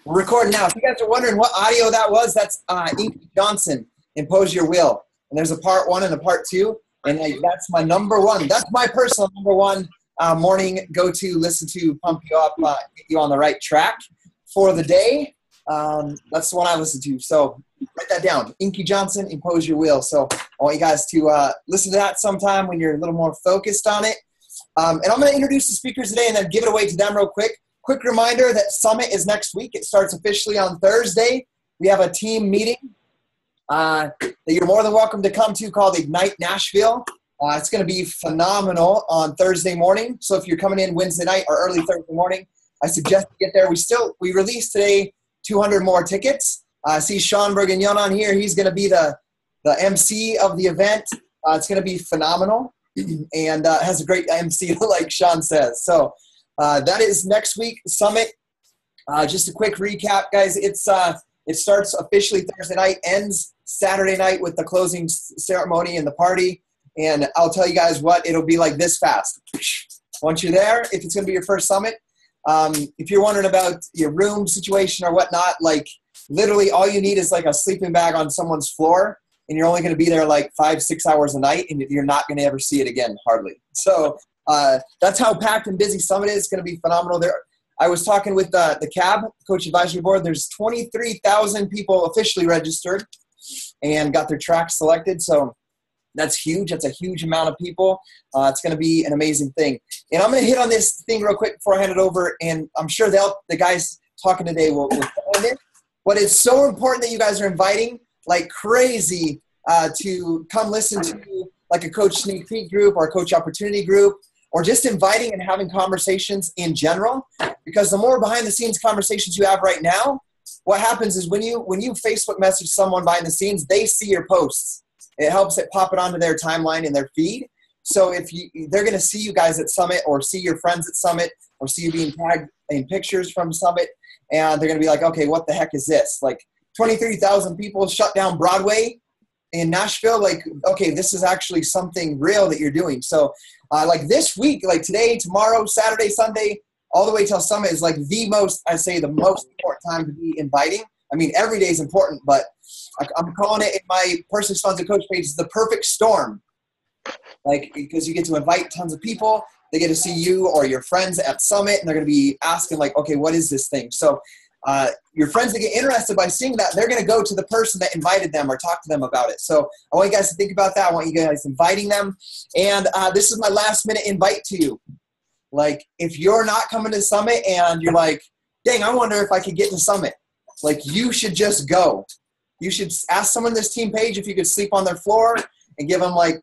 We're recording now. If you guys are wondering what audio that was, that's Inky Johnson, Impose Your Will. And there's a part 1 and a part 2. And that's my number one. That's my personal number one morning go-to, listen to, pump you up, get you on the right track for the day. That's the one I listen to. So write that down. Inky Johnson, Impose Your Will. So I want you guys to listen to that sometime when you're a little more focused on it. And I'm going to introduce the speakers today and then give it away to them real quick. Quick reminder that Summit is next week. It starts officially on Thursday. We have a team meeting that you're more than welcome to come to called Ignite Nashville. It's going to be phenomenal on Thursday morning. So if you're coming in Wednesday night or early Thursday morning, I suggest you get there. We released today 200 more tickets. I see Sean Bergignon on here. He's going to be the MC of the event. It's going to be phenomenal and has a great MC like Sean says. So that is next week, Summit. Just a quick recap, guys. It starts officially Thursday night, ends Saturday night with the closing ceremony and the party. And I'll tell you guys what, it'll be like this fast. Once you're there, if it's going to be your first Summit, if you're wondering about your room situation or whatnot, like literally all you need is like a sleeping bag on someone's floor, and you're only going to be there like 5-6 hours a night, and you're not going to ever see it again, hardly. So that's how packed and busy Summit is. It's going to be phenomenal. I was talking with the CAB, Coach Advisory Board. There's 23,000 people officially registered and got their tracks selected. So that's huge. That's a huge amount of people. It's going to be an amazing thing. And I'm going to hit on this thing real quick before I hand it over. And I'm sure the guys talking today will find it. But it's so important that you guys are inviting like crazy to come listen to like a Coach Sneak Peek group or a Coach Opportunity group, or just inviting and having conversations in general. Because the more behind the scenes conversations you have right now, what happens is when you Facebook message someone behind the scenes, they see your posts. It helps it pop it onto their timeline in their feed. So if they're going to see you guys at Summit or see your friends at Summit or see you being tagged in pictures from Summit, and they're going to be like, okay, what the heck is this? Like 23,000 people shut down Broadway in Nashville. Like, okay, this is actually something real that you're doing. So like this week, like today, tomorrow, Saturday, Sunday, all the way till Summit is like the most important time to be inviting. I mean, every day is important, but I'm calling it in my personally sponsored coach page the perfect storm. Like, because you get to invite tons of people, they get to see you or your friends at Summit, and they're going to be asking like, okay, what is this thing? So your friends that get interested by seeing that, they're going to go to the person that invited them or talk to them about it. So I want you guys to think about that. I want you guys inviting them. And this is my last minute invite to you. Like, if you're not coming to Summit and you're like, dang, I wonder if I could get to Summit. Like, you should just go. You should ask someone this team page if you could sleep on their floor and give them like,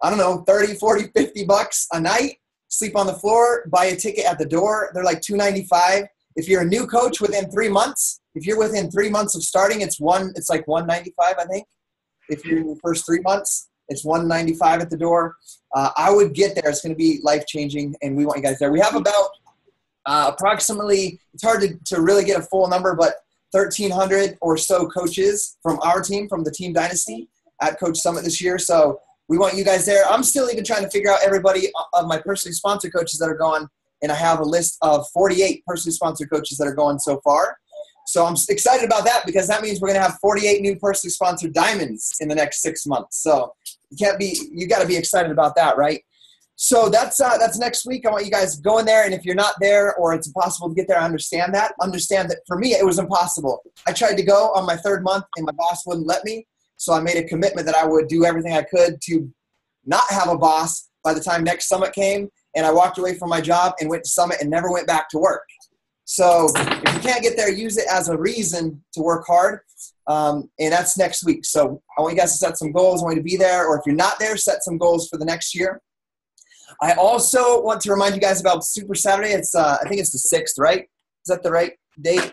I don't know, 30, 40, 50 bucks a night. Sleep on the floor, buy a ticket at the door. They're like $295. If you're a new coach within 3 months, if you're within 3 months of starting, it's like $195, I think. If you're in the first 3 months, it's $195 at the door. I would get there. It's going to be life-changing, and we want you guys there. We have about approximately, it's hard to really get a full number, but 1,300 or so coaches from our team, from the Team Dynasty at Coach Summit this year. So we want you guys there. I'm still even trying to figure out everybody of my personally sponsored coaches that are going, and I have a list of 48 personally sponsored coaches that are going so far. So I'm excited about that because that means we're going to have 48 new personally sponsored diamonds in the next 6 months. So you got to be excited about that, right? So that's next week. I want you guys going there, and if you're not there or it's impossible to get there, I understand that. Understand that for me, it was impossible. I tried to go on my 3rd month, and my boss wouldn't let me. So I made a commitment that I would do everything I could to not have a boss by the time next Summit came, and I walked away from my job and went to Summit and never went back to work. So if you can't get there, use it as a reason to work hard, and that's next week. So I want you guys to set some goals. I want you to be there, or if you're not there, set some goals for the next year. I also want to remind you guys about Super Saturday. It's I think it's the 6th, right? Is that the right date?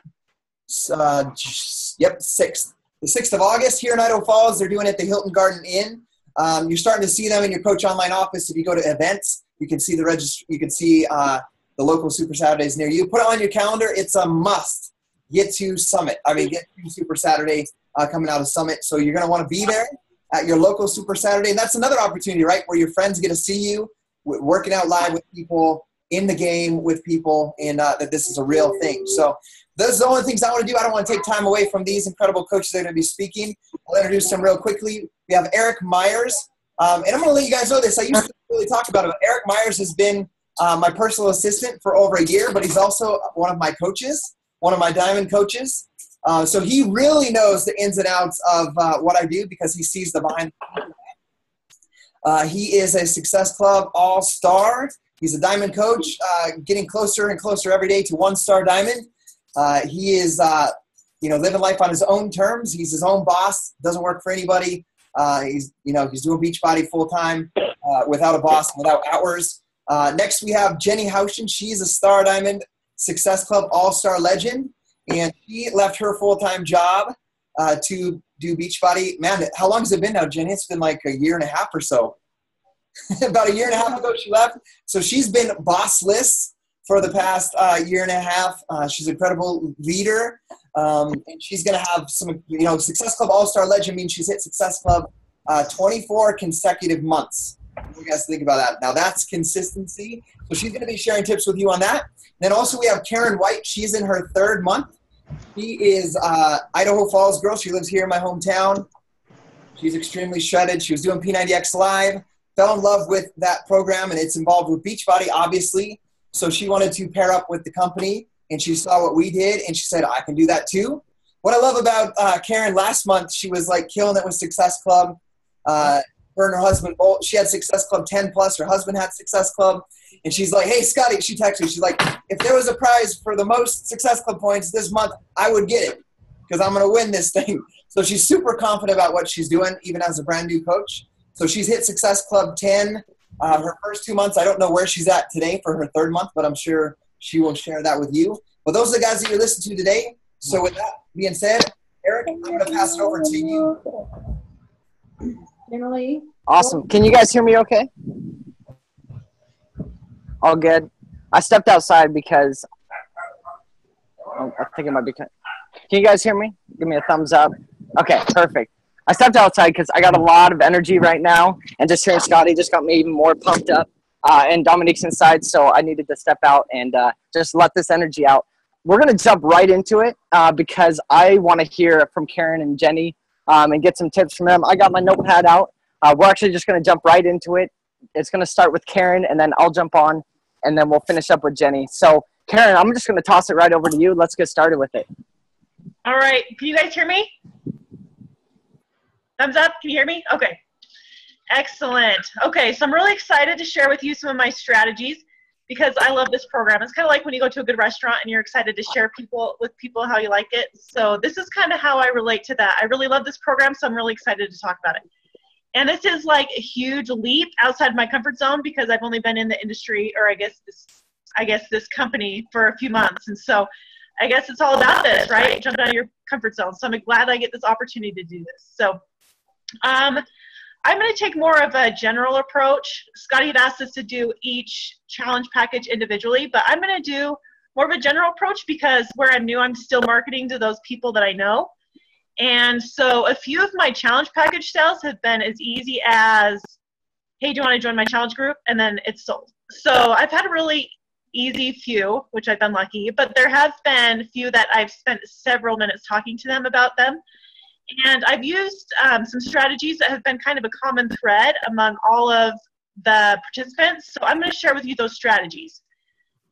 Yep, 6th. The 6th of August here in Idaho Falls. They're doing it at the Hilton Garden Inn. You're starting to see them in your Coach Online office. If you go to events, you can see you can see the local Super Saturdays near you. Put it on your calendar. It's a must. Get to Summit. Get to Super Saturday coming out of Summit. So you're going to want to be there at your local Super Saturday. And that's another opportunity, right, where your friends get to see you working out live with people, in the game with people, and that this is a real thing. So those are the only things I want to do. I don't want to take time away from these incredible coaches that are going to be speaking. I'll introduce them real quickly. We have Eric Myers. And I'm going to let you guys know this. I used to really talk about it, but Eric Myers has been my personal assistant for over a year, but he's also one of my coaches, one of my diamond coaches. So he really knows the ins and outs of what I do because he sees the behind the scenes. He is a Success Club All-Star. He's a diamond coach, getting closer and closer every day to one-star diamond. He is, living life on his own terms. He's his own boss, doesn't work for anybody. He's doing Beachbody full-time without a boss, without hours. Next, we have Jenny Houchen. She's a Star Diamond Success Club All-Star legend, and she left her full-time job to do Beachbody. Man, how long has it been now, Jenny? It's been like a year and a half or so. About a year and a half ago, she left. So she's been bossless for the past year and a half. She's an incredible leader, and she's going to have some, Success Club All-Star legend means she's hit Success Club 24 consecutive months. What do you guys think about that? Now, that's consistency. So she's going to be sharing tips with you on that. Then also we have Karen White. She's in her 3rd month. She is Idaho Falls girl. She lives here in my hometown. She's extremely shredded. She was doing P90X Live, fell in love with that program, and it's involved with Beachbody, obviously. So she wanted to pair up with the company, and she saw what we did, and she said, I can do that too. What I love about Karen, last month, she was like killing it with Success Club. Her and her husband, she had Success Club 10 plus. Her husband had Success Club. And she's like, hey, Scotty, she texted me. She's like, if there was a prize for the most Success Club points this month, I would get it because I'm going to win this thing. So she's super confident about what she's doing, even as a brand new coach. So she's hit Success Club 10 her first 2 months. I don't know where she's at today for her 3rd month, but I'm sure she will share that with you. But those are the guys that you're listening to today. So with that being said, Eric, I'm going to pass it over to you. Emily. Awesome. Can you guys hear me okay? All good. I stepped outside because I think it might be. Can you guys hear me? Give me a thumbs up. Okay, perfect. I stepped outside because I got a lot of energy right now, and just hearing Scotty just got me even more pumped up. And Dominique's inside, so I needed to step out and just let this energy out. We're going to jump right into it because I want to hear from Karen and Jenny and get some tips from them. I got my notepad out. We're actually just going to jump right into it. It's going to start with Karen, and then I'll jump on, and then we'll finish up with Jenny. So, Karen, I'm just going to toss it right over to you. Let's get started with it. All right. Can you guys hear me? Thumbs up. Can you hear me? Okay. Excellent. Okay, so I'm really excited to share with you some of my strategies because I love this program. It's kind of like when you go to a good restaurant and you're excited to share with people how you like it. So this is kind of how I relate to that. I really love this program, so I'm really excited to talk about it. And this is like a huge leap outside my comfort zone because I've only been in the industry, or I guess this company for a few months. And so I guess it's all about this, right? Jump out of your comfort zone. So I'm glad I get this opportunity to do this. So I'm going to take more of a general approach. Scotty had asked us to do each challenge package individually, but I'm going to do more of a general approach because where I'm new, I'm still marketing to those people that I know. And so a few of my challenge package sales have been as easy as, hey, do you want to join my challenge group? And then it's sold. So I've had a really easy few, which I've been lucky, but there have been a few that I've spent several minutes talking to them about them. And I've used some strategies that have been kind of a common thread among all of the participants. So I'm going to share with you those strategies.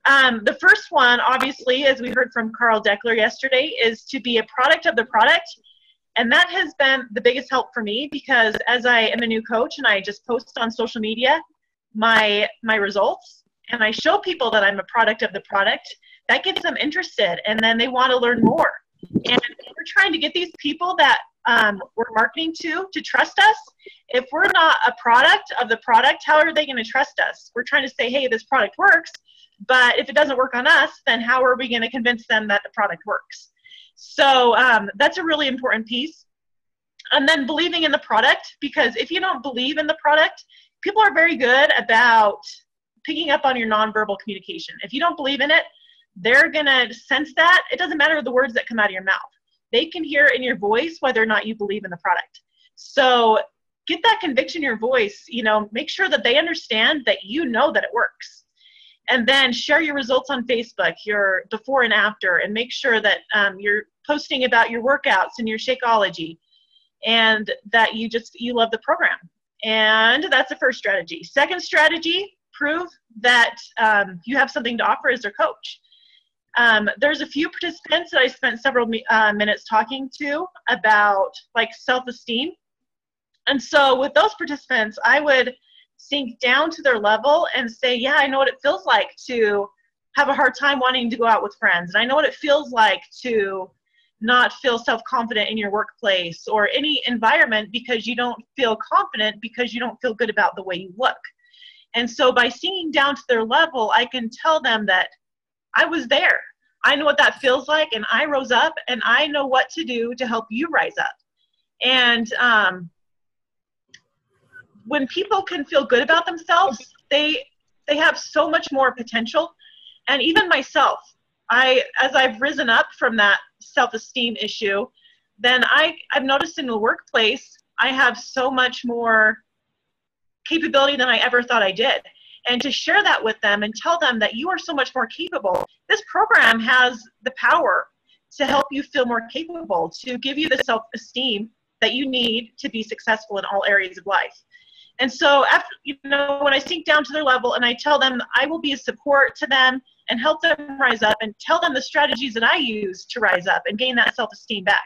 The first one, obviously, as we heard from Carl Deckler yesterday, is to be a product of the product. And that has been the biggest help for me because as I am a new coach and I just post on social media my results and I show people that I'm a product of the product, that gets them interested and then they want to learn more. And we're trying to get these people that we're marketing to trust us. If we're not a product of the product, how are they going to trust us? We're trying to say, hey, this product works, but if it doesn't work on us, then how are we going to convince them that the product works? So that's a really important piece. And then believing in the product, because if you don't believe in the product, people are very good about picking up on your nonverbal communication. If you don't believe in it, they're going to sense that. It doesn't matter the words that come out of your mouth. They can hear in your voice whether or not you believe in the product. So get that conviction in your voice, make sure that they understand that you know that it works. And then share your results on Facebook, your before and after, and make sure that you're posting about your workouts and your Shakeology, and that you love the program. And that's the first strategy. Second strategy, prove that you have something to offer as their coach. There's a few participants that I spent several minutes talking to about like self-esteem. And so with those participants, I would sink down to their level and say, yeah, I know what it feels like to have a hard time wanting to go out with friends. And I know what it feels like to not feel self-confident in your workplace or any environment because you don't feel confident because you don't feel good about the way you look. And so by sinking down to their level, I can tell them that I was there. I know what that feels like, and I rose up, and I know what to do to help you rise up. And when people can feel good about themselves, they have so much more potential. And even myself, as I've risen up from that self-esteem issue, then I've noticed in the workplace, I have so much more capability than I ever thought I did. And to share that with them and tell them that you are so much more capable. This program has the power to help you feel more capable, to give you the self-esteem that you need to be successful in all areas of life. And so after, when I sink down to their level and I tell them I will be a support to them and help them rise up and tell them the strategies that I use to rise up and gain that self-esteem back.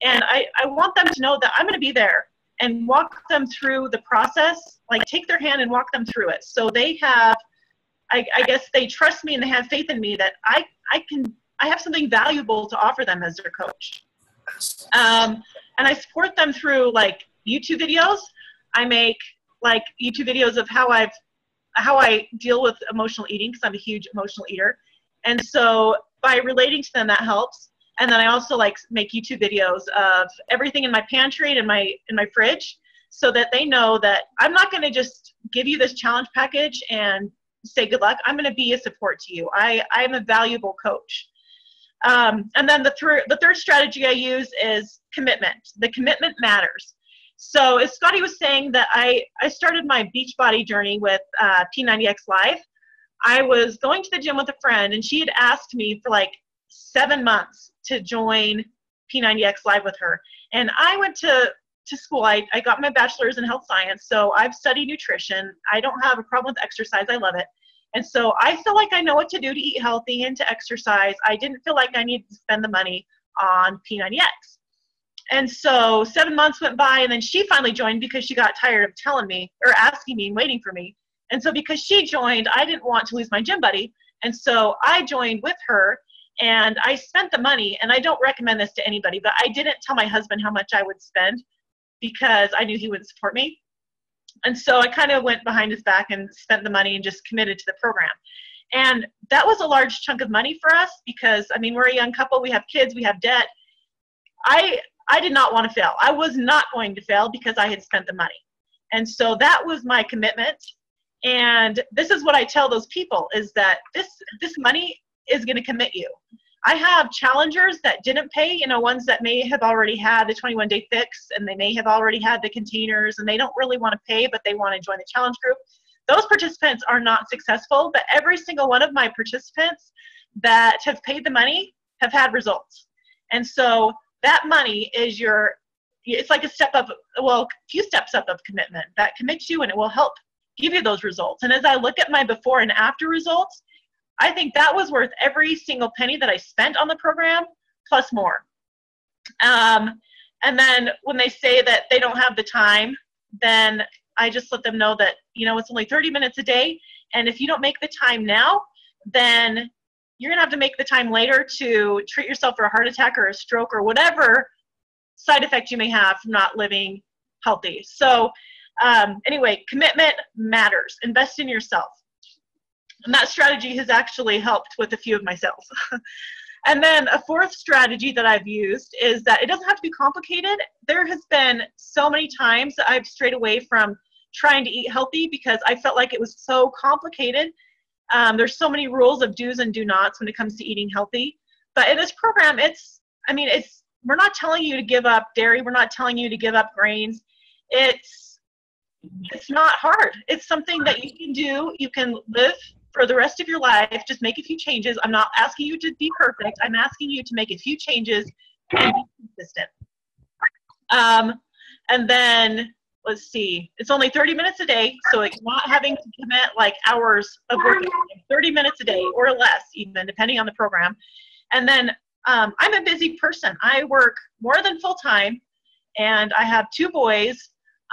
And I want them to know that I'm going to be there and walk them through the process, like take their hand and walk them through it. So they have, I guess they trust me and they have faith in me that I have something valuable to offer them as their coach. And I support them through like YouTube videos. I make like YouTube videos of how I deal with emotional eating, because I'm a huge emotional eater. And so by relating to them, that helps. And then I also like make YouTube videos of everything in my pantry and in my fridge, so that they know that I'm not going to just give you this challenge package and say good luck. I'm going to be a support to you. I'm a valuable coach. And then the third strategy I use is commitment. The commitment matters. So as Scotty was saying that I started my Beachbody journey with P90X Live. I was going to the gym with a friend, and she had asked me for like 7 months to join P90X Live with her. And I went to school. I got my bachelor's in health science, so I've studied nutrition. I don't have a problem with exercise. I love it. And so I feel like I know what to do to eat healthy and to exercise. I didn't feel like I needed to spend the money on P90X. And so 7 months went by, and then she finally joined because she got tired of telling me or asking me and waiting for me. And so because she joined, I didn't want to lose my gym buddy. And so I joined with her, and I spent the money. And I don't recommend this to anybody, but I didn't tell my husband how much I would spend because I knew he wouldn't support me. And so I kind of went behind his back and spent the money and just committed to the program. And that was a large chunk of money for us because, I mean, we're a young couple. We have kids. We have debt. I did not want to fail. I was not going to fail because I had spent the money. And so that was my commitment. And this is what I tell those people is that this money is going to commit you. I have challengers that didn't pay, ones that may have already had the 21-day fix, and they may have already had the containers, and they don't really want to pay, but they want to join the challenge group. Those participants are not successful, but every single one of my participants that have paid the money have had results. And so that money is it's like a few steps up of commitment that commits you, and it will help give you those results. And as I look at my before and after results, I think that was worth every single penny that I spent on the program, plus more. And then when they say that they don't have the time, then I just let them know that, it's only 30 minutes a day. And if you don't make the time now, then you're going to have to make the time later to treat yourself for a heart attack or a stroke or whatever side effect you may have from not living healthy. So anyway, commitment matters. Invest in yourself. And that strategy has actually helped with a few of my sales. And then a fourth strategy that I've used is that it doesn't have to be complicated. There has been so many times that I've strayed away from trying to eat healthy because I felt like it was so complicated. There's so many rules of do's and do nots when it comes to eating healthy. But in this program, we're not telling you to give up dairy. We're not telling you to give up grains. It's not hard. It's something that you can do. You can live for the rest of your life, just make a few changes. I'm not asking you to be perfect. I'm asking you to make a few changes and be consistent. And then, let's see, it's only 30 minutes a day, so it's not having to commit like hours of work, 30 minutes a day or less even, depending on the program. And then I'm a busy person. I work more than full-time, and I have 2 boys.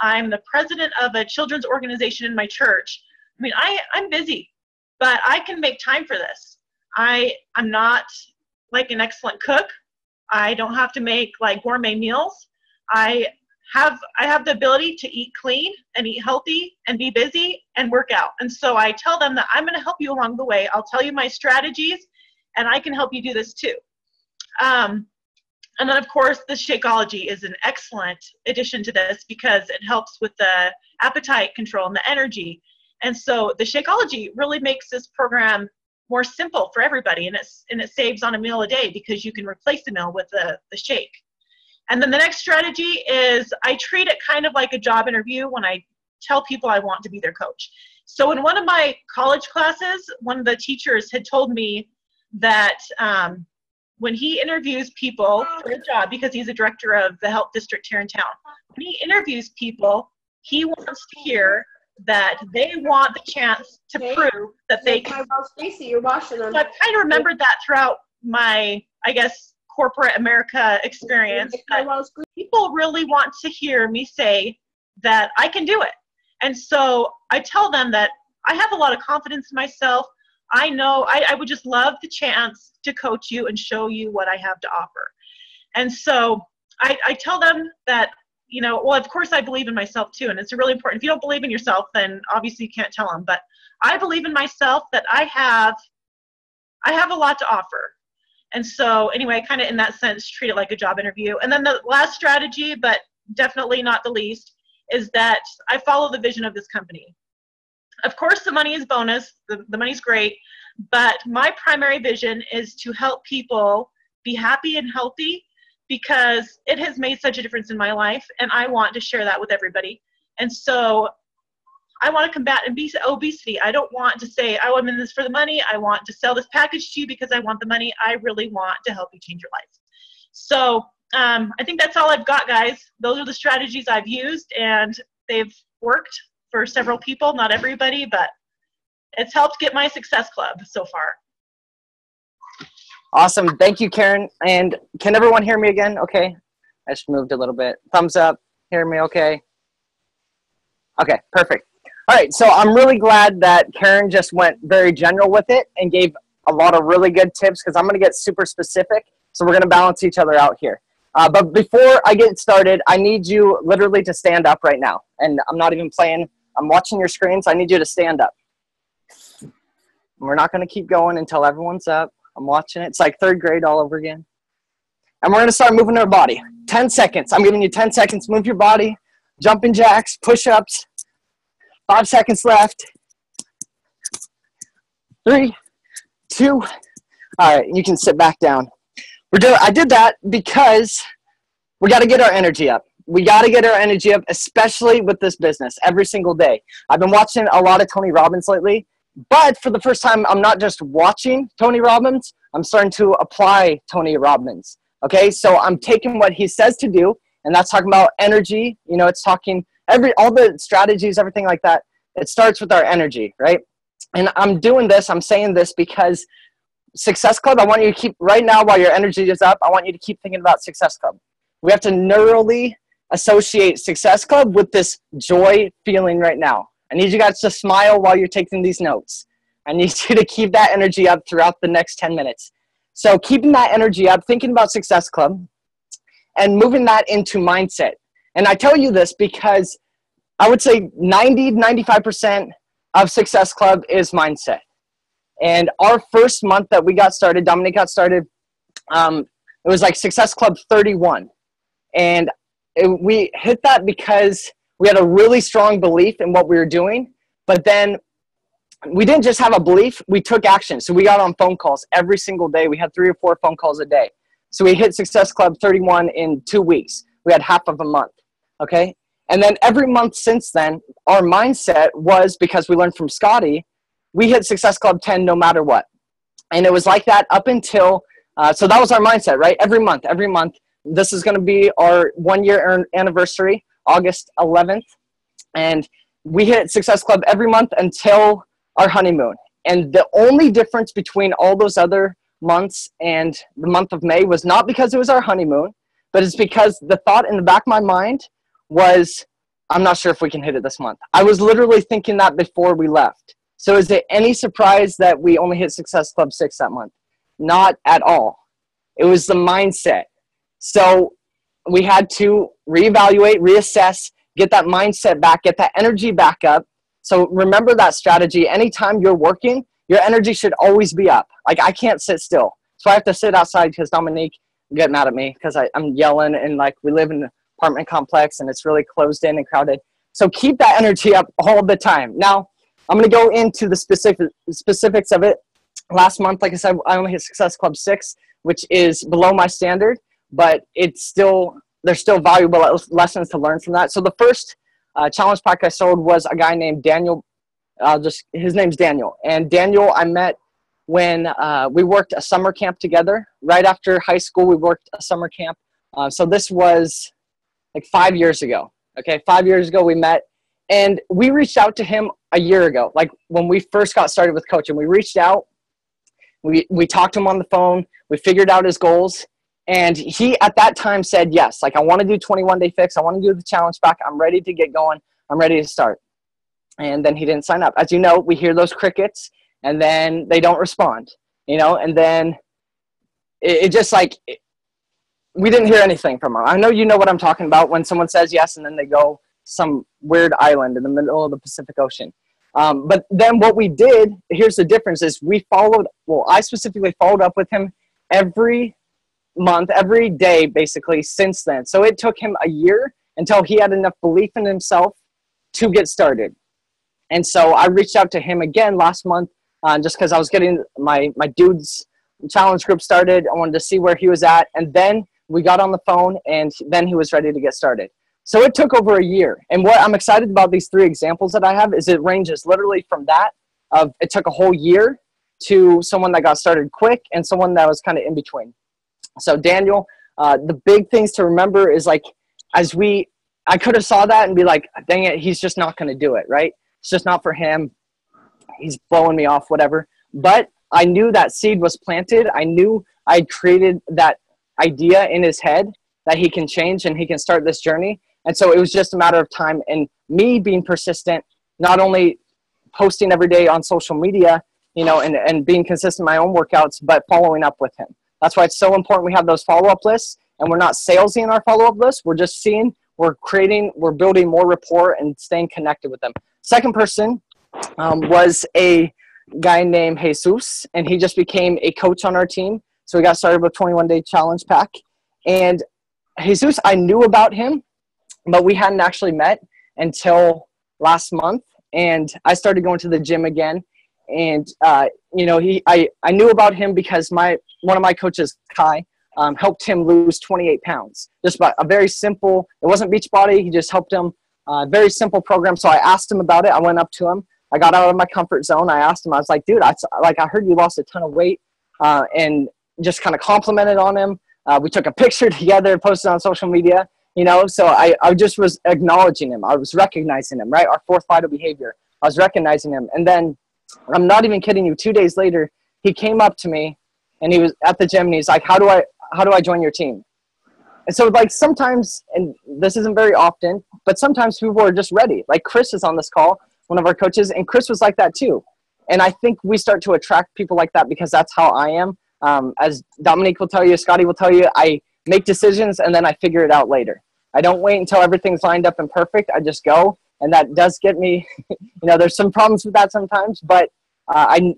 I'm the president of a children's organization in my church. I mean, I'm busy, but I can make time for this. I'm not like an excellent cook. I don't have to make like gourmet meals. I have the ability to eat clean and eat healthy and be busy and work out. And so I tell them that I'm going to help you along the way. I'll tell you my strategies, and I can help you do this too. And then, of course, the Shakeology is an excellent addition to this because it helps with the appetite control and the energy. And so the Shakeology really makes this program more simple for everybody, and it saves on a meal a day because you can replace the meal with the shake. And then the next strategy is I treat it kind of like a job interview when I tell people I want to be their coach. So in one of my college classes, one of the teachers had told me that when he interviews people for a job, because he's a director of the health district here in town, when he interviews people, he wants to hear that they want the chance to prove that they can. Stacy, you're washing them. So I've kind of remembered that throughout my, I guess, corporate America experience. People really want to hear me say that I can do it. And so I tell them that I have a lot of confidence in myself. I know I would just love the chance to coach you and show you what I have to offer. And so I tell them that, you know, well, of course I believe in myself too. And it's really important. If you don't believe in yourself, then obviously you can't tell them. But I believe in myself that I have a lot to offer. And so anyway, kind of in that sense, treat it like a job interview. And then the last strategy, but definitely not the least, is that I follow the vision of this company. Of course, the money is bonus. The money's great. But my primary vision is to help people be happy and healthy because it has made such a difference in my life, and I want to share that with everybody. And so I want to combat obesity. I don't want to say, oh, I'm in this for the money. I want to sell this package to you because I want the money. I really want to help you change your life. So I think that's all I've got, guys. Those are the strategies I've used, and they've worked for several people, not everybody, but it's helped get my success club so far. Awesome. Thank you, Karen. And can everyone hear me again? Okay. I just moved a little bit. Thumbs up. Hear me okay? Okay, perfect. All right, so I'm really glad that Karen just went very general with it and gave a lot of really good tips because I'm going to get super specific. So we're going to balance each other out here. But before I get started, I need you literally to stand up right now. And I'm not even playing. I'm watching your screens. I need you to stand up. And we're not going to keep going until everyone's up. I'm watching it. It's like third grade all over again. And we're going to start moving our body. 10 seconds. I'm giving you 10 seconds. Move your body. Jumping jacks, push-ups. 5 seconds left. 3, 2. All right, you can sit back down. I did that because we got to get our energy up. We got to get our energy up, especially with this business, every single day. I've been watching a lot of Tony Robbins lately, but for the first time, I'm not just watching Tony Robbins. I'm starting to apply Tony Robbins. Okay, so I'm taking what he says to do, and that's talking about energy. You know, it's talking all the strategies, everything like that. It starts with our energy, right? And I'm doing this, I'm saying this because Success Club, I want you to keep, right now while your energy is up, I want you to keep thinking about Success Club. We have to neurally associate Success Club with this joy feeling right now. I need you guys to smile while you're taking these notes. I need you to keep that energy up throughout the next 10 minutes. So keeping that energy up, thinking about Success Club, and moving that into mindset. And I tell you this because I would say 90-95% of Success Club is mindset. And our first month that we got started, Dominique got started, it was like Success Club 31. And we hit that because we had a really strong belief in what we were doing. But then we didn't just have a belief, we took action. So we got on phone calls every single day. We had 3 or 4 phone calls a day. So we hit Success Club 31 in 2 weeks. We had half of a month, okay? And then every month since then, our mindset was, because we learned from Scotty, we hit Success Club 10 no matter what. And it was like that up until, so that was our mindset, right? Every month. This is going to be our 1 year anniversary, August 11th. And we hit Success Club every month until our honeymoon. And the only difference between all those other months and the month of May was not because it was our honeymoon, but it's because the thought in the back of my mind was, I'm not sure if we can hit it this month. I was literally thinking that before we left. So is it any surprise that we only hit Success Club 6 that month? Not at all. It was the mindset. So we had to reevaluate, reassess, get that mindset back, get that energy back up. So remember that strategy. Anytime you're working, your energy should always be up. Like, I can't sit still. So I have to sit outside because Dominique will get mad at me because I'm yelling, and like, we live in an apartment complex and it's really closed in and crowded. So keep that energy up all the time. Now, I'm going to go into the specifics of it. Last month, like I said, I only hit Success Club 6, which is below my standard, but there's still valuable lessons to learn from that. So the first challenge pack I sold was a guy named Daniel. His name's Daniel. And Daniel, I met when we worked a summer camp together. Right after high school, we worked a summer camp. So this was like 5 years ago. Okay, 5 years ago we met. And we reached out to him a year ago. Like, when we first got started with coaching, we reached out. We talked to him on the phone. We figured out his goals. And he, at that time, said, yes, like, I want to do 21-day fix. I want to do the challenge pack. I'm ready to get going. I'm ready to start. And then he didn't sign up. As you know, we hear those crickets, and then they don't respond, and then it just like, we didn't hear anything from him. I know you know what I'm talking about when someone says yes, and then they go some weird island in the middle of the Pacific Ocean. But then what we did, here's the difference, is I specifically followed up with him every month, every day, basically, since then. So it took him a year until he had enough belief in himself to get started. And so I reached out to him again last month, just because I was getting my dudes challenge group started. I wanted to see where he was at. And then we got on the phone, and then he was ready to get started. So it took over a year. And what I'm excited about these 3 examples that I have is it ranges literally from that of it took a whole year to someone that got started quick and someone that was kind of in between. So Daniel, the big things to remember is, like, I could have saw that and be like, dang it, he's just not going to do it, right? It's just not for him. He's blowing me off, whatever. But I knew that seed was planted. I knew I created that idea in his head that he can change and he can start this journey. And so it was just a matter of time and me being persistent, not only posting every day on social media, and being consistent in my own workouts, but following up with him. That's why it's so important we have those follow-up lists, and we're not salesy in our follow-up list. We're just we're building more rapport and staying connected with them. Second person was a guy named Jesus, and he just became a coach on our team. So we got started with 21-day challenge pack. And Jesus, I knew about him, but we hadn't actually met until last month. And I started going to the gym again. And, I knew about him because one of my coaches, Kai, helped him lose 28 pounds. Just by a very simple, it wasn't Beachbody. He just helped him, very simple program. So I asked him about it. I went up to him. I got out of my comfort zone. I asked him, I was like, dude, I heard you lost a ton of weight, and just kind of complimented on him. We took a picture together, posted on social media, so I just was acknowledging him. I was recognizing him, right? Our 4th vital behavior. I was recognizing him. And then, I'm not even kidding you, 2 days later, he came up to me and he was at the gym and he's like, how do I join your team? And so, like, sometimes, and this isn't very often, but sometimes people are just ready. Like, Chris is on this call, one of our coaches, and Chris was like that too. And I think we start to attract people like that because that's how I am. As Dominique will tell you, Scotty will tell you, I make decisions and then I figure it out later. I don't wait until everything's lined up and perfect. I just go. And that does get me, there's some problems with that sometimes, but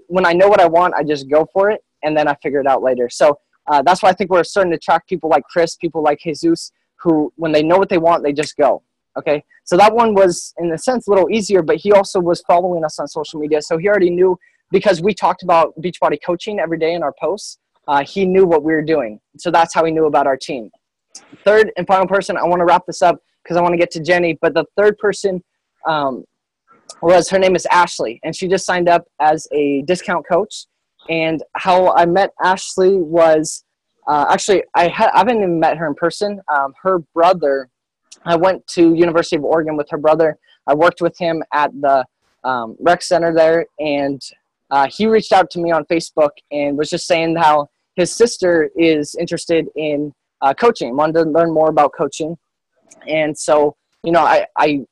when I know what I want, I just go for it and then I figure it out later. So that's why I think we're starting to attract people like Chris, people like Jesus, who, when they know what they want, they just go. Okay. So that one was, in a sense, a little easier, but he also was following us on social media. So he already knew, because we talked about Beachbody coaching every day in our posts. He knew what we were doing. So that's how he knew about our team. Third and final person, I want to wrap this up because I want to get to Jenny. But the third person was, her name is Ashley, and she just signed up as a discount coach. And how I met Ashley was, actually, I haven't even met her in person. Her brother, I went to University of Oregon with her brother. I worked with him at the rec center there, and he reached out to me on Facebook and was just saying how his sister is interested in coaching, wanted to learn more about coaching. And so, you know, I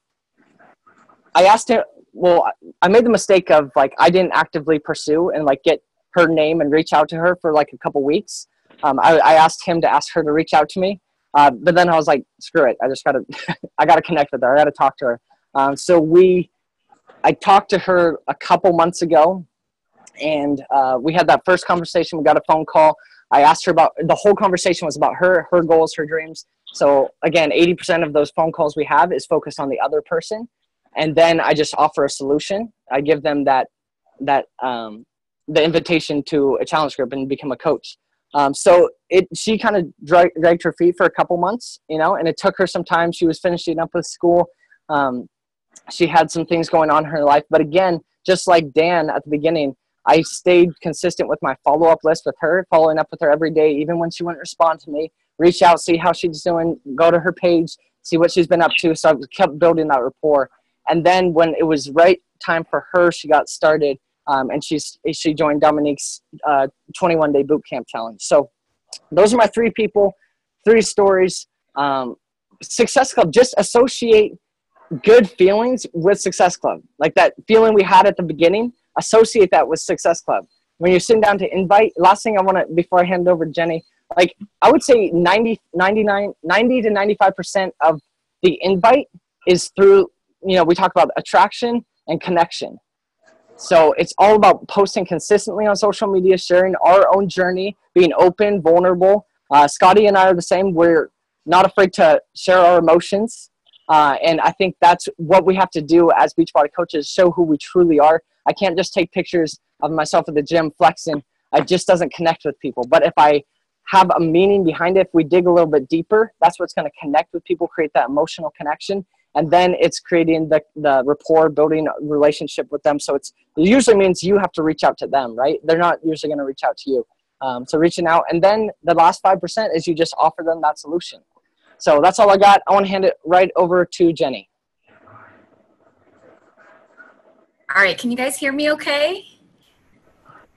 asked him, well, I made the mistake of, like, I didn't actively pursue and, like, get her name and reach out to her for, like, a couple weeks. I asked him to ask her to reach out to me. But then I was like, screw it. I just I gotta connect with her. I gotta talk to her. So I talked to her a couple months ago, and we had that first conversation. We got a phone call. I asked her the whole conversation was about her goals, her dreams. So again, 80% of those phone calls we have is focused on the other person. And then I just offer a solution. I give them the invitation to a challenge group and become a coach. So she kind of dragged her feet for a couple months, you know, and it took her some time. She was finishing up with school. She had some things going on in her life. But again, just like Dan at the beginning, I stayed consistent with my follow-up list with her, following up with her every day, even when she wouldn't respond to me, reach out, see how she's doing, go to her page, see what she's been up to. So I kept building that rapport. And then when it was right time for her, she got started, and she joined Dominique's 21-day boot camp challenge. So those are my three people, three stories. Success Club, just associate good feelings with Success Club. Like that feeling we had at the beginning, associate that with Success Club. When you're sitting down to invite, last thing I want to, before I hand it over to Jenny, like I would say 90 to 95% of the invite is through, you know, we talk about attraction and connection. So it's all about posting consistently on social media, sharing our own journey, being open, vulnerable. Scotty and I are the same. We're not afraid to share our emotions. And I think that's what we have to do as Beachbody coaches, show who we truly are. I can't just take pictures of myself at the gym flexing. It just doesn't connect with people. But if I have a meaning behind it, if we dig a little bit deeper, that's what's going to connect with people, create that emotional connection. And then it's creating the rapport, building a relationship with them. So it usually means you have to reach out to them, right? They're not usually going to reach out to you. So reaching out. And then the last 5% is you just offer them that solution. So that's all I got. I want to hand it right over to Jenny. All right. Can you guys hear me okay?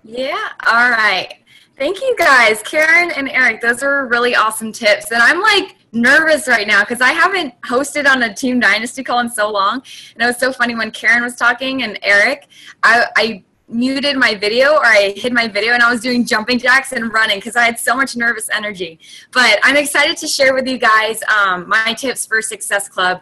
Yeah. All right. Thank you guys. Karen and Eric, those are really awesome tips. And I'm like nervous right now because I haven't hosted on a Team Dynasty call in so long. And it was so funny when Karen was talking and Eric, I muted my video, or I hid my video, and I was doing jumping jacks and running because I had so much nervous energy. But I'm excited to share with you guys my tips for Success Club.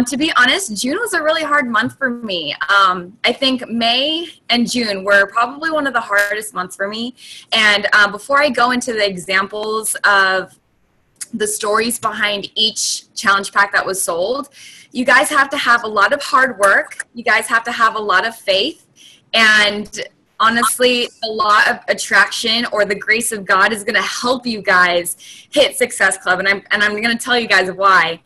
To be honest, June was a really hard month for me. I think May and June were probably one of the hardest months for me. And before I go into the examples of the stories behind each challenge pack that was sold, you guys have to have a lot of hard work. You guys have to have a lot of faith. And honestly, a lot of attraction or the grace of God is going to help you guys hit Success Club. And I'm going to tell you guys why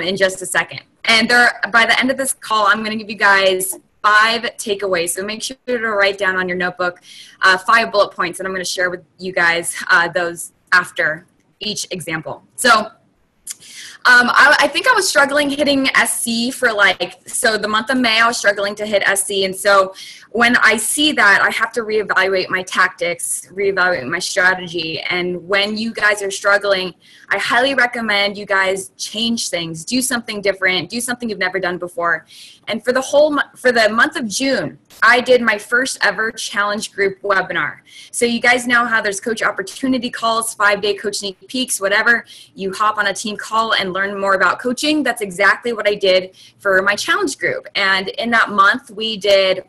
in just a second. And by the end of this call, I'm going to give you guys 5 takeaways. So make sure to write down on your notebook 5 bullet points. And I'm going to share with you guys those after each example. So I think I was struggling hitting SC for so the month of May, I was struggling to hit SC. And so when I see that, I have to reevaluate my tactics, reevaluate my strategy. And when you guys are struggling, I highly recommend you guys change things, do something different, do something you've never done before. And for the month of June, I did my first ever challenge group webinar. So you guys know how there's coach opportunity calls, 5-day coach sneak peeks, whatever. You hop on a team call and learn more about coaching. That's exactly what I did for my challenge group. And in that month, we did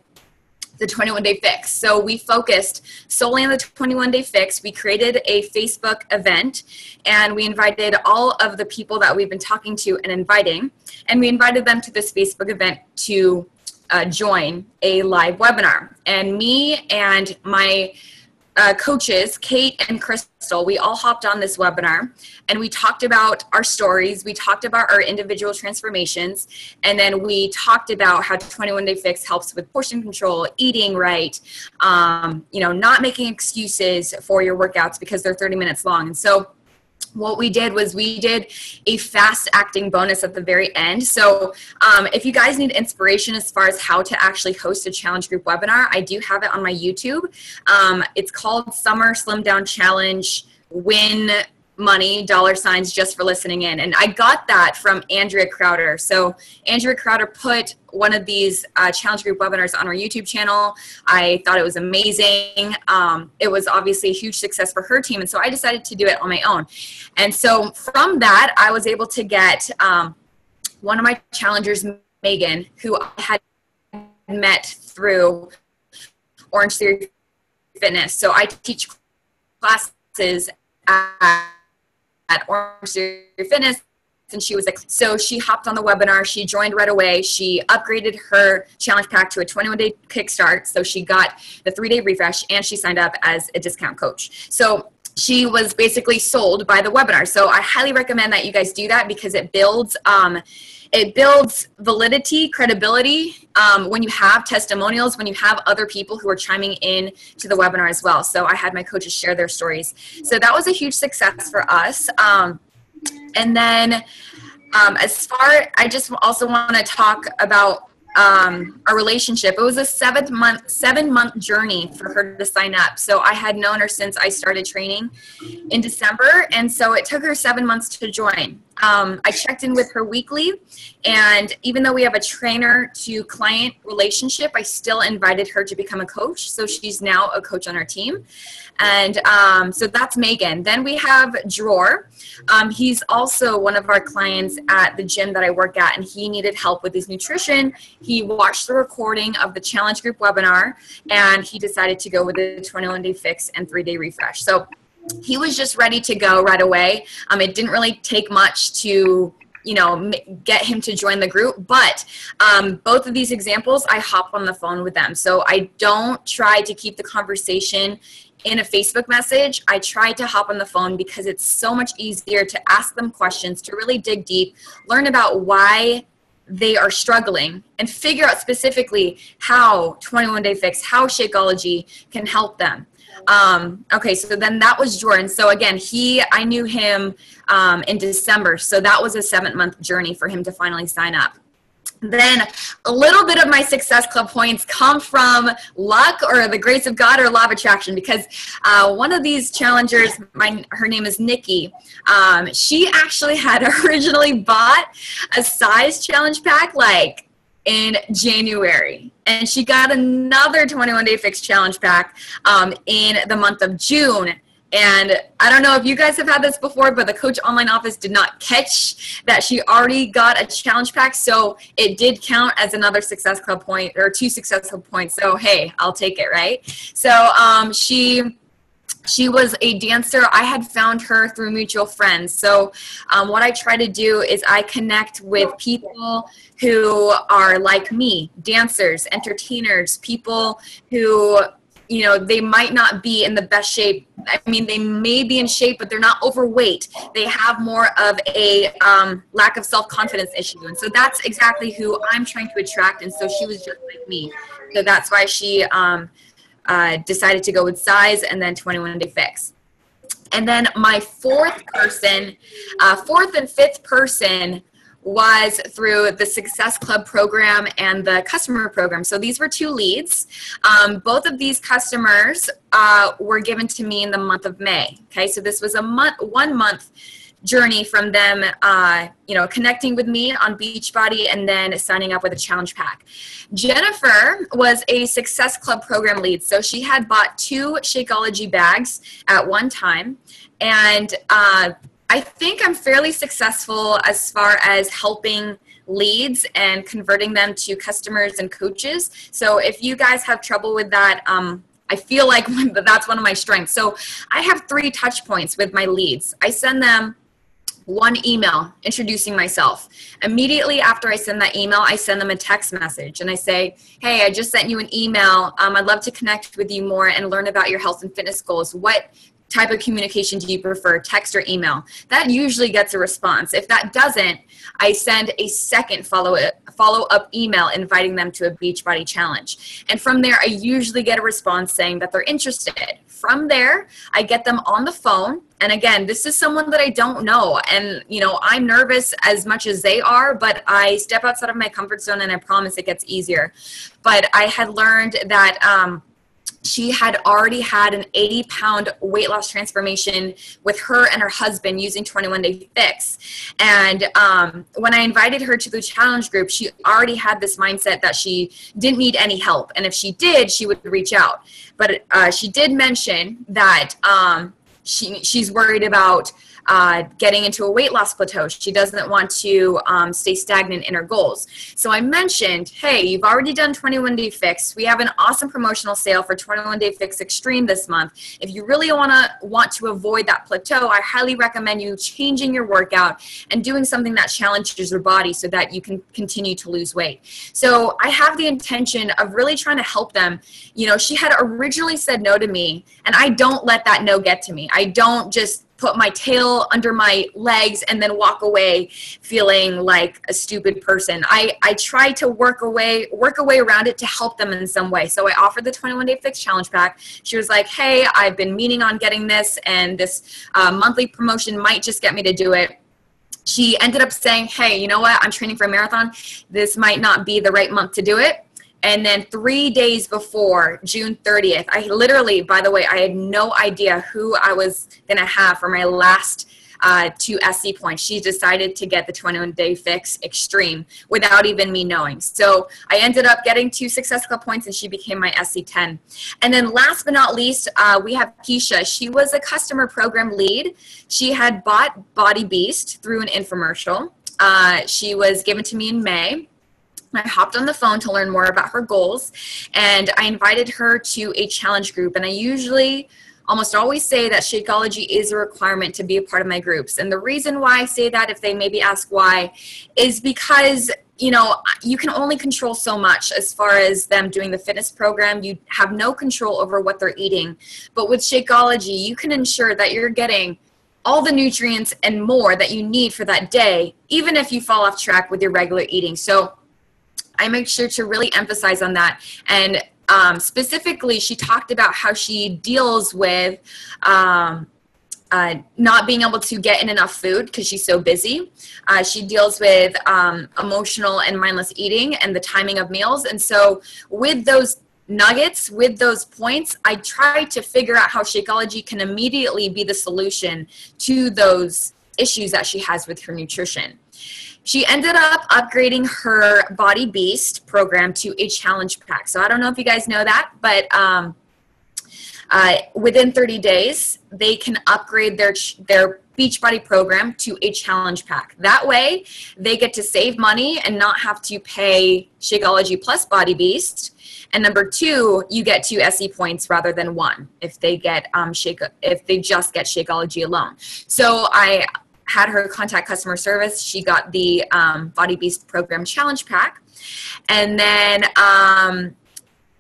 the 21-day fix. So we focused solely on the 21-day fix. We created a Facebook event, and we invited all of the people that we've been talking to and inviting, and we invited them to this Facebook event to join a live webinar. And me and my coaches, Kate and Crystal, we all hopped on this webinar and we talked about our stories. We talked about our individual transformations. And then we talked about how 21 Day Fix helps with portion control, eating right, not making excuses for your workouts because they're 30 minutes long. And so what we did was we did a fast acting bonus at the very end. So if you guys need inspiration as far as how to actually host a challenge group webinar, I do have it on my YouTube. It's called Summer Slim Down Challenge Win Money $, just for listening in. And I got that from Andrea Crowder. So Andrea Crowder put one of these challenge group webinars on our YouTube channel. I thought it was amazing. It was obviously a huge success for her team. And so I decided to do it on my own. And so from that, I was able to get one of my challengers, Megan, who I had met through Orange Theory Fitness. So I teach classes at Orange Theory Fitness, and she was like, so she hopped on the webinar. She joined right away. She upgraded her challenge pack to a 21-day kickstart. So she got the 3-day refresh, and she signed up as a discount coach. So she was basically sold by the webinar. So I highly recommend that you guys do that because it builds validity, credibility when you have testimonials, when you have other people who are chiming in to the webinar as well. So I had my coaches share their stories. So that was a huge success for us. And then I just also want to talk about our relationship. It was a 7-month journey for her to sign up. So I had known her since I started training in December. And so it took her 7 months to join. I checked in with her weekly, and even though we have a trainer to client relationship, I still invited her to become a coach. So she's now a coach on our team. And so that's Megan. Then we have Dror. He's also one of our clients at the gym that I work at, and he needed help with his nutrition. He watched the recording of the challenge group webinar, and he decided to go with the 21-day fix and 3-day refresh. So he was just ready to go right away. It didn't really take much to get him to join the group, but both of these examples, I hop on the phone with them. So I don't try to keep the conversation in a Facebook message. I try to hop on the phone because it's so much easier to ask them questions, to really dig deep, learn about why they are struggling, and figure out specifically how 21 Day Fix, how Shakeology can help them. Okay, so then that was Jordan. So again, I knew him in December, so that was a 7-month journey for him to finally sign up. Then a little bit of my Success Club points come from luck or the grace of God or law of attraction, because one of these challengers, her name is Nikki, she actually had originally bought a size challenge pack in January, and she got another 21-day fix challenge pack in the month of June. And I don't know if you guys have had this before, but the Coach Online office did not catch that she already got a challenge pack, so it did count as another Success Club point, or 2 Success Club points. So hey, I'll take it, right? So she was a dancer. I had found her through mutual friends. So what I try to do is I connect with people who are like me, dancers, entertainers, people who, they might not be in the best shape. I mean, they may be in shape, but they're not overweight. They have more of a lack of self-confidence issue. And so that's exactly who I'm trying to attract. And so she was just like me. So that's why she decided to go with size and then 21-day fix. And then my fourth and fifth person was through the Success Club program and the customer program. So these were 2 leads. Both of these customers were given to me in the month of May. Okay, so this was a 1 month journey from them, connecting with me on Beachbody and then signing up with a challenge pack. Jennifer was a Success Club program lead. So she had bought 2 Shakeology bags at one time. And I think I'm fairly successful as far as helping leads and converting them to customers and coaches. So if you guys have trouble with that, I feel like that's one of my strengths. So I have 3 touch points with my leads. I send them one email introducing myself. Immediately after I send that email, I send them a text message and I say, hey, I just sent you an email. I'd love to connect with you more and learn about your health and fitness goals. What type of communication do you prefer, text or email? That usually gets a response. If that doesn't, I send a second follow-up email inviting them to a Beachbody challenge. And from there, I usually get a response saying that they're interested. From there, I get them on the phone. And again, this is someone that I don't know. And, you know, I'm nervous as much as they are, but I step outside of my comfort zone and I promise it gets easier. But I had learned that she had already had an 80-pound weight loss transformation with her and her husband using 21 Day Fix. And when I invited her to the challenge group, she already had this mindset that she didn't need any help. And if she did, she would reach out. But she did mention that she's worried about getting into a weight loss plateau. She doesn't want to stay stagnant in her goals. So I mentioned, hey, you've already done 21 Day Fix. We have an awesome promotional sale for 21 Day Fix Extreme this month. If you really want to avoid that plateau, I highly recommend you changing your workout and doing something that challenges your body so that you can continue to lose weight. So I have the intention of really trying to help them. You know, she had originally said no to me, and I don't let that no get to me. I don't just put my tail under my legs and then walk away feeling like a stupid person. I try to work a way around it to help them in some way. So I offered the 21 Day Fix Challenge Pack. She was like, hey, I've been meaning on getting this, and this monthly promotion might just get me to do it. She ended up saying, hey, you know what? I'm training for a marathon. This might not be the right month to do it. And then 3 days before June 30th, I literally, by the way, I had no idea who I was going to have for my last 2 SC points. She decided to get the 21 Day Fix Extreme without even me knowing. So I ended up getting 2 Success Club points, and she became my SC10. And then last but not least, we have Keisha. She was a customer program lead. She had bought Body Beast through an infomercial. She was given to me in May. I hopped on the phone to learn more about her goals, and I invited her to a challenge group. And I usually almost always say that Shakeology is a requirement to be a part of my groups. And the reason why I say that, if they maybe ask why, is because, you know, you can only control so much as far as them doing the fitness program. You have no control over what they're eating. But with Shakeology, you can ensure that you're getting all the nutrients and more that you need for that day, even if you fall off track with your regular eating. So I make sure to really emphasize on that. And specifically, she talked about how she deals with not being able to get in enough food because she's so busy. She deals with emotional and mindless eating and the timing of meals. And so with those nuggets, with those points, I try to figure out how Shakeology can immediately be the solution to those issues that she has with her nutrition. She ended up upgrading her Body Beast program to a challenge pack. So I don't know if you guys know that, but within 30 days, they can upgrade their Beachbody program to a challenge pack. That way, they get to save money and not have to pay Shakeology plus Body Beast. And number 2, you get 2 SE points rather than 1 if they get if they just get Shakeology alone. So I had her contact customer service. She got the Body Beast program challenge pack. And then,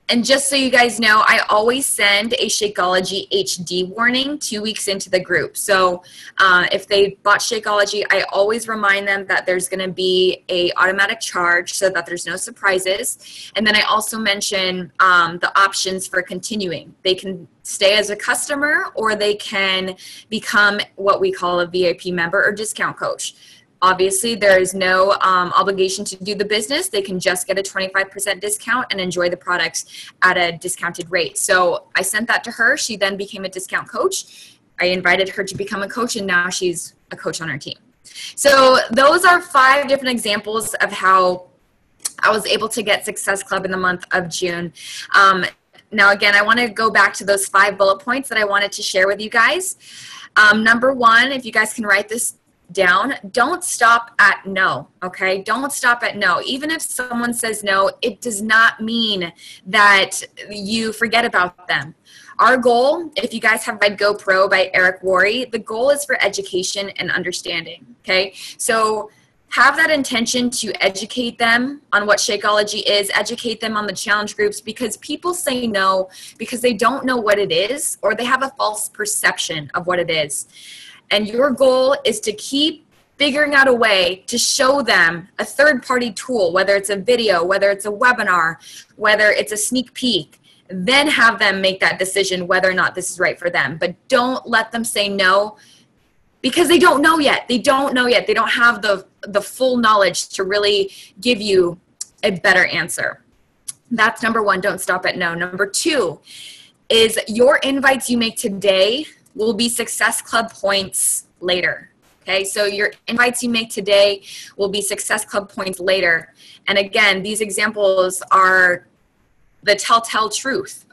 and just so you guys know, I always send a Shakeology HD warning 2 weeks into the group. So if they bought Shakeology, I always remind them that there's going to be a automatic charge so that there's no surprises. And then I also mention the options for continuing. They can stay as a customer, or they can become what we call a VIP member or discount coach. Obviously, there is no obligation to do the business. They can just get a 25% discount and enjoy the products at a discounted rate. So I sent that to her. She then became a discount coach. I invited her to become a coach, and now she's a coach on our team. So those are 5 different examples of how I was able to get Success Club in the month of June. Now, again, I want to go back to those 5 bullet points that I wanted to share with you guys. Number 1, if you guys can write this down, don't stop at no, okay? Don't stop at no. Even if someone says no, it does not mean that you forget about them. Our goal, if you guys have read GoPro by Eric Worre, the goal is for education and understanding, okay? So have that intention to educate them on what Shakeology is, educate them on the challenge groups, because people say no because they don't know what it is or they have a false perception of what it is. And your goal is to keep figuring out a way to show them a third-party tool, whether it's a video, whether it's a webinar, whether it's a sneak peek, then have them make that decision whether or not this is right for them. But don't let them say no because they don't know yet. They don't know yet. They don't have the full knowledge to really give you a better answer. That's number one. Don't stop at no. Number two is your invites you make today will be Success Club points later. Okay, so your invites you make today will be Success Club points later. And again, these examples are the telltale truth.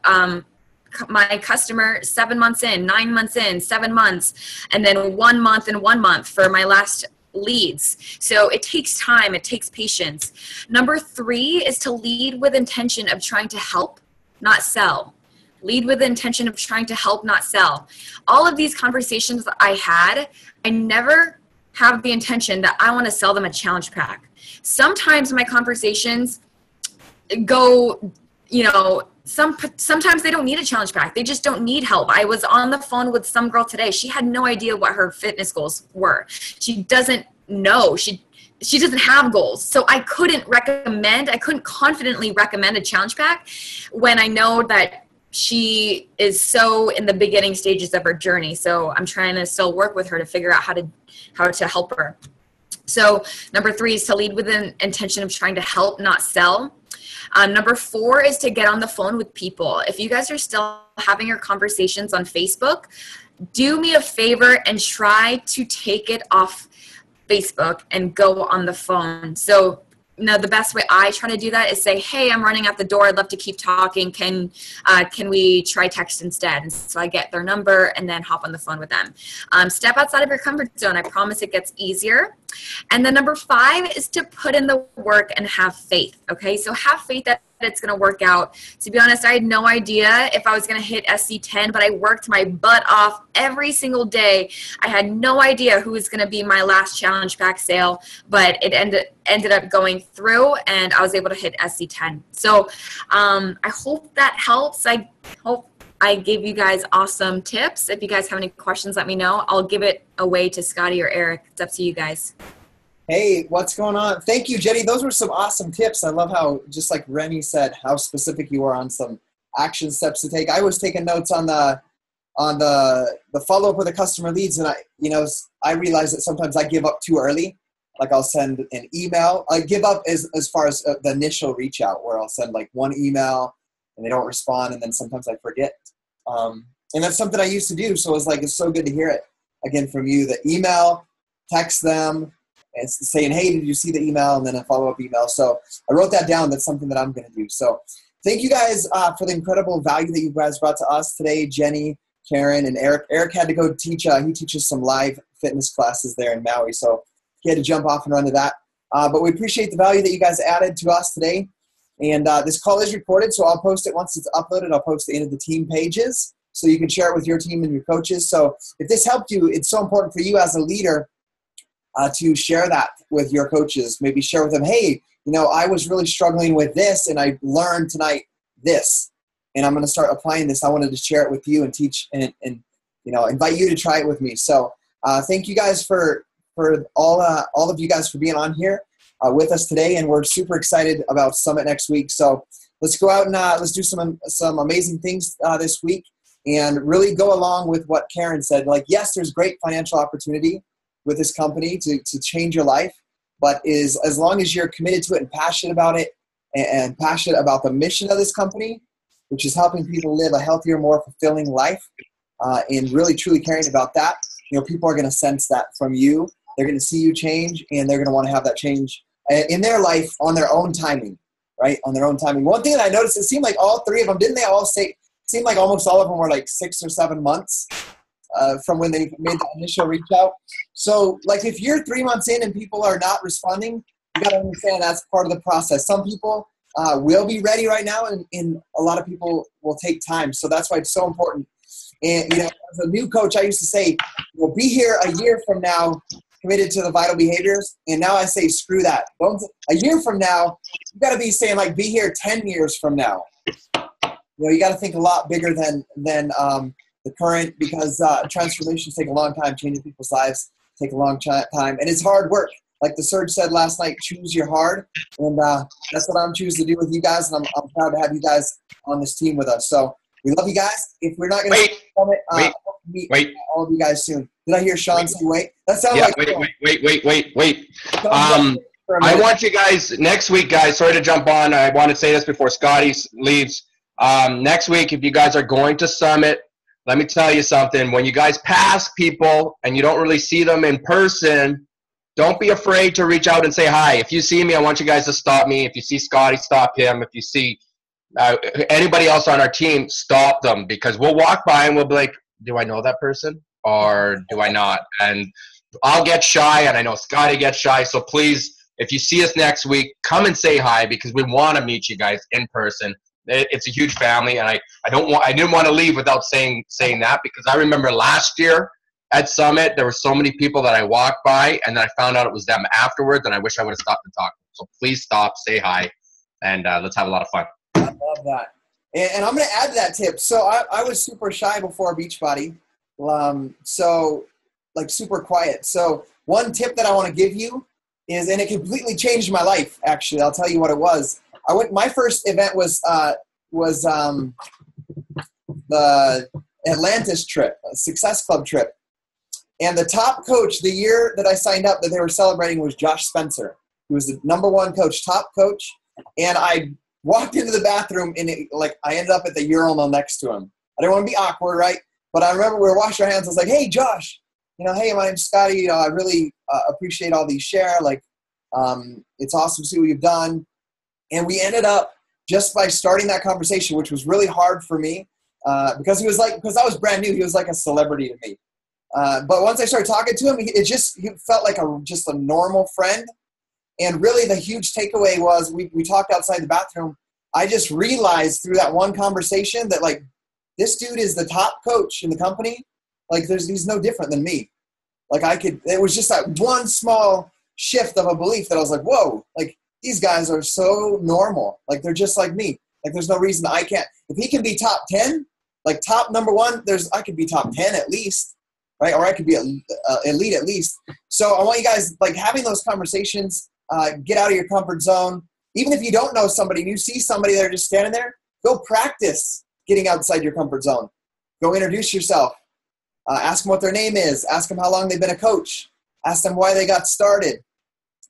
My customer, 7 months in, 9 months in, 7 months, and then 1 month and 1 month for my last leads. So it takes time, it takes patience. Number three is to lead with intention of trying to help, not sell. Lead with the intention of trying to help, not sell. All of these conversations that I had, I never have the intention that I want to sell them a challenge pack. Sometimes my conversations go, sometimes they don't need a challenge pack. They just don't need help. I was on the phone with some girl today. She had no idea what her fitness goals were. She doesn't know. She doesn't have goals. So I couldn't confidently recommend a challenge pack when I know that she is so in the beginning stages of her journey. So I'm trying to still work with her to figure out how to help her. So number three is to lead with an intention of trying to help, not sell. Number four is to get on the phone with people. If you guys are still having your conversations on Facebook, do me a favor and try to take it off Facebook and go on the phone. So the best way I try to do that is say, hey, I'm running out the door. I'd love to keep talking. Can we try text instead? And so I get their number and then hop on the phone with them. Step outside of your comfort zone. I promise it gets easier. And then number five is to put in the work and have faith. Okay, so have faith that it's going to work out. To be honest, I had no idea if I was going to hit SC10, but I worked my butt off every single day. I had no idea who was going to be my last challenge pack sale, but it ended up going through and I was able to hit SC10. So I hope that helps. I hope I gave you guys awesome tips. If you guys have any questions, let me know. I'll give it away to Scotty or Eric. It's up to you guys. Hey, what's going on? Thank you, Jenny. Those were some awesome tips. I love how, just like Rennie said, how specific you are on some action steps to take. I was taking notes on the follow-up with the customer leads, and I realized that sometimes I give up too early. Like I'll send an email. I give up as far as the initial reach out, where I'll send like one email and they don't respond, and then sometimes I forget. And that's something I used to do. So it's so good to hear it again from you. The email, text them, and saying, hey, did you see the email? And then a follow-up email. So I wrote that down. That's something that I'm going to do. So thank you guys for the incredible value that you guys brought to us today, Jenny, Karen, and Eric. Eric had to go teach. He teaches some live fitness classes there in Maui. So he had to jump off and run to that. But we appreciate the value that you guys added to us today. And this call is recorded, so I'll post it once it's uploaded. I'll post it into the team pages so you can share it with your team and your coaches. So if this helped you, it's so important for you as a leader to share that with your coaches. Maybe share with them, hey, I was really struggling with this, and I learned tonight this, and I'm going to start applying this. I wanted to share it with you and teach and invite you to try it with me. So thank you guys for all of you guys for being on here with us today, and we're super excited about Summit next week. So let's go out and let's do some amazing things this week, and really go along with what Karen said. Like, yes, there's great financial opportunity with this company to change your life, but as long as you're committed to it and passionate about it, and passionate about the mission of this company, which is helping people live a healthier, more fulfilling life, and really truly caring about that, people are going to sense that from you. They're going to see you change, and they're going to want to have that change in their life on their own timing, right? On their own timing. One thing that I noticed, it seemed like all three of them, didn't they all say, it seemed like almost all of them were like 6 or 7 months from when they made the initial reach out. So like if you're 3 months in and people are not responding, you got to understand that's part of the process. Some people will be ready right now, and a lot of people will take time. So that's why it's so important. And, you know, as a new coach, I used to say, we'll be here a year from now committed to the vital behaviors. And now I say, screw that. A year from now, you got to be saying, like, be here 10 years from now. You know, you got to think a lot bigger than the current, because transformations take a long time. Changing people's lives take a long time. And it's hard work. Like the Surge said last night, choose your hard. And that's what I'm choosing to do with you guys. And I'm proud to have you guys on this team with us. So we love you guys. If we're not going to meet all of you guys soon. Did I hear Sean say wait? That sounds like wait. I want you guys next week, guys. Sorry to jump on. I want to say this before Scotty leaves. Next week, if you guys are going to Summit, let me tell you something. When you guys pass people and you don't really see them in person, don't be afraid to reach out and say hi. If you see me, I want you guys to stop me. If you see Scotty, stop him. If you see anybody else on our team, stop them, because we'll walk by and we'll be like, do I know that person or do I not? And I'll get shy, and I know Scotty gets shy. So please, if you see us next week, come and say hi, because we want to meet you guys in person. It's a huge family, and I didn't want to leave without saying that, because I remember last year at Summit, there were so many people that I walked by, and then I found out it was them afterwards, and I wish I would have stopped and talked. So please stop, say hi, and let's have a lot of fun. I love that. And I'm going to add to that tip. So I was super shy before Beachbody, so like super quiet. So one tip that I want to give you is, and it completely changed my life, actually. I'll tell you what it was. My first event was the Atlantis trip, a Success Club trip. And the top coach the year that I signed up that they were celebrating was Josh Spencer, who was the #1 coach, top coach. And I walked into the bathroom, and I ended up at the urinal next to him. I didn't want to be awkward, right? But I remember we were washing our hands. I was like, hey, Josh, hey, my name's Scotty. I really appreciate all these share. It's awesome to see what you've done. And we ended up, just by starting that conversation, which was really hard for me, because I was brand new, he was like a celebrity to me. But once I started talking to him, he felt like just a normal friend. And really the huge takeaway was we talked outside the bathroom. I just realized through that one conversation that this dude is the top coach in the company. He's no different than me. It was just that one small shift of a belief that I was like, whoa, these guys are so normal. They're just like me. There's no reason I can't. If he can be top 10, top #1, I could be top 10 at least, right? Or I could be elite at least. So I want you guys, having those conversations, get out of your comfort zone. Even if you don't know somebody and you see somebody that are just standing there, go practice getting outside your comfort zone. Go introduce yourself. Ask them what their name is. Ask them how long they've been a coach. Ask them why they got started.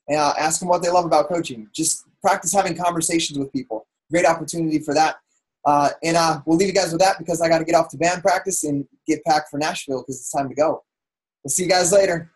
Ask them what they love about coaching. Just practice having conversations with people. Great opportunity for that. And we'll leave you guys with that, because I got to get off to band practice and get packed for Nashville, because it's time to go. We'll see you guys later.